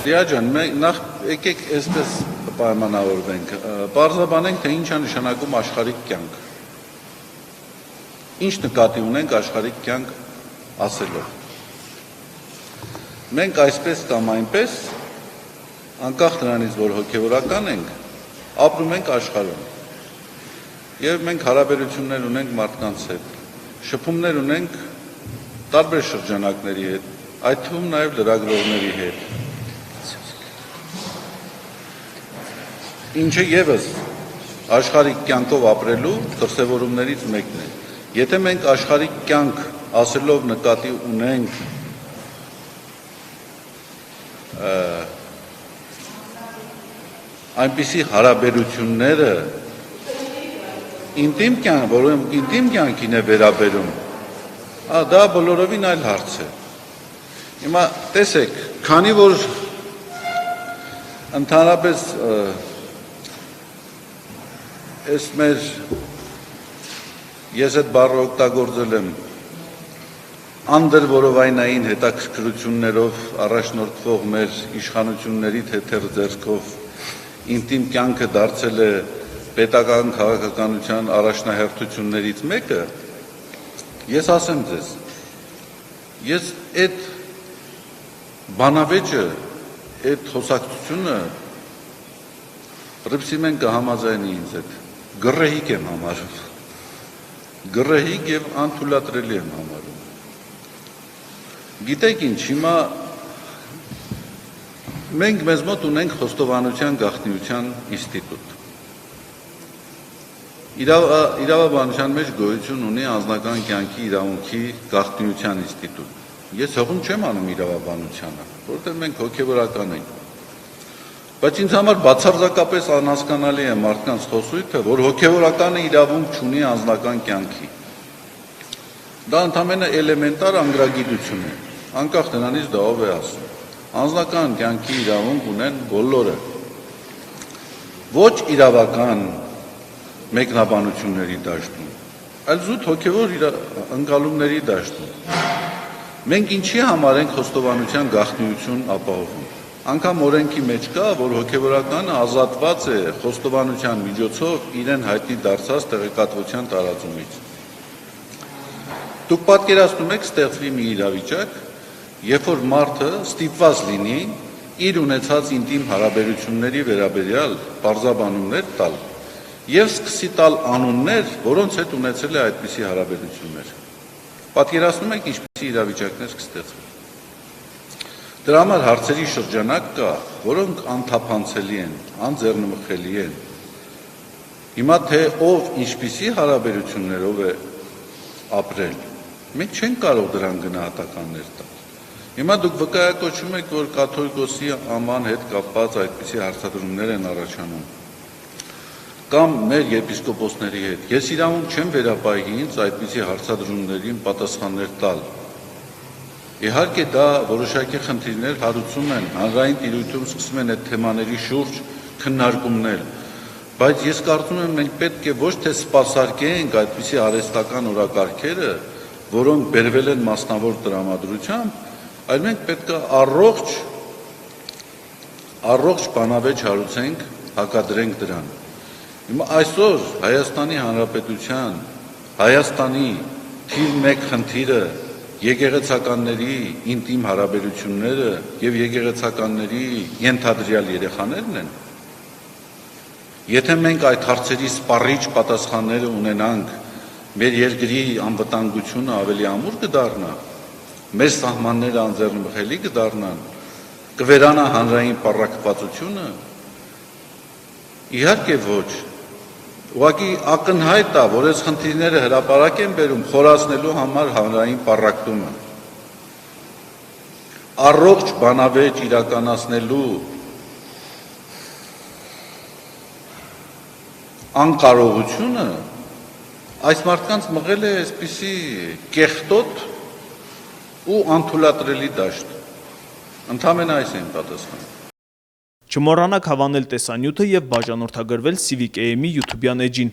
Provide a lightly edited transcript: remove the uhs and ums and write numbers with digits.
Դիաջան, մենք նախ եկեք այսպես պայմանավորվենք, պարզաբանենք, թե ինչ է նշանակում աշխարհիկ կյանք։ Ինչ նկատի ունենք աշխարհիկ կյանք ասելով։ Մենք այսպես կամ այնպես, անկախ նրանից, որ հոգևորական ենք, ապրում ենք աշխարհում։ Եվ մենք հարաբերություններ ունենք մարդկանց հետ, շփումներ ունենք տարբեր շրջանակների հետ, այդ թվում նաև լրագրողների հետ։ Ինչը ևս աշխարհիկ կյանքով ապրելու դրսևորումներից մեկն է։ Եթե մենք աշխարհիկ կյանք ասելով նկատի ունենք այնպիսի հարաբերությունները ինտիմ կյանք, որոնք ինտիմ կյանքին է վերաբերում, դա բոլորովին այլ հարց է։ Հիմա տեսեք, քանի որ ընդհանրապես Ես մեր ես այդ բառը օգտագործել եմ անդրորովայնային հետաքրքրություններով առաջնորդվող մեր իշխանությունների թեթև ձեռքով ինտիմ կյանքը դարձել է պետական քաղաքականության առաջնահերթություններից մեկը, ես ասեմ ձեզ, ես այդ բանավեճը, այդ խոսակցությունը Ռիփսի մենք կհամաձայնի ինձ հետ, գրեհիկ եմ համարում, գրեհիկ և անթույլատրելի եմ համարում։ Գիտեք ինչ, հիմա մենք մեզ մոտ ունենք խոստովանության գաղտնիության ինստիտուտ։ Իրավաբանության մեջ գոյություն ունի անձնական կյանքի իրավունքի գաղտնիության ինստիտուտ։ Ես հողում չեմ անում իրավաբանությանը, որովհետև մենք հոգևորական ենք։ Բայց ինձ համար բացարձակապես անհասկանալի է մարդկանց խոսույթը, որ հոգևորականը իրավունք չունի անձնական կյանքի։ Դա ընդամենը էլեմենտար անգրագիտություն է, անկախ նրանից դա ով է ասում։ Անձնական կյանքի իրավունք ունեն բոլորը։ Ոչ իրավական մեկնաբանությունների դաշտում, այլ զուտ հոգևոր ընկալումների դաշտում։ Մենք ինչի համար ենք խոստովանության գաղտնիություն ապահովում։ Անգամ օրենքի մեջ կա, որ հոգևորականը ազատված է խոստովանության միջոցով իրեն հայտնի դարձած տեղեկատվության տարածումից։ Դուք պատկերացնում եք ստեղծվի մի իրավիճակ, երբ որ մարդը ստիպված լինի իր ունեցած ինտիմ հարաբերությունների վերաբերյալ պարզաբանումներ տալ եւ սկսի տալ անուններ, որոնց հետ ունեցել է այդպիսի հարաբերություններ։ Պատկերացնում եք ինչպիսի իրավիճակներ կստեղծվի։ Դրա համար հարցերի շրջանակ կա, որոնք անթափանցելի են, անձեռնմխելի են։ Հիմա թե ով ինչպիսի հարաբերություններով է ապրել, մենք չենք կարող դրան գնահատականներ տալ։ Հիմա դուք վկայակոչում եք, որ կաթոլիկոսի անվան հետ կապված այդպիսի հարցադրումներ են առաջանում, կամ մեր եպիսկոպոսների հետ։ Ես իրավունք չեմ վերապահի ինձ այդպիսի հարցադրումներին պատասխաններ տալ։ Իհարկե դա որոշակի խնդիրներ հարուցում են, հանրային տիրույթում սկսում են այդ թեմաների շուրջ քննարկումներ, բայց ես կարծում եմ մենք պետք է ոչ թե սպասարկենք այդպիսի արհեստական օրակարգերը, որոնք բերվել են մասնավոր տրամադրությամբ, այլ մենք պետք է առողջ բանավեճ հարուցենք, հակադրենք դրան։ Հիմա այսօր Հայաստանի Հանրապետության, Հայաստանի թիվ 1 խնդիրը եկեղեցականների ինտիմ հարաբերությունները եւ եկեղեցականների ենթադրյալ երեխաներն են։ Եթե մենք այդ հարցերի սպառիչ պատասխանները ունենանք, մեր երկրի անվտանգությունը ավելի ամուր կդառնա, մեր սահմանները անձեռնմխելի կդառնան, կվերանա հանրային պառակտվածությունը։ Իհարկե ոչ։ Ուղղակի ակնհայտ է, որ այս խնդիրները հրապարակ են բերում խորացնելու համար հանրային պառակտումը։ Առողջ բանավեճ իրականացնելու անկարողությունը այս մարդկանց մղել է այսպիսի կեղտոտ ու անթույլատրելի դաշտ։ Ընդամենը այս են պատասխանը։ Չմոռանաք հավանել տեսանյութը եւ բաժանորդագրվել Civic AM-ի YouTube-յան էջին։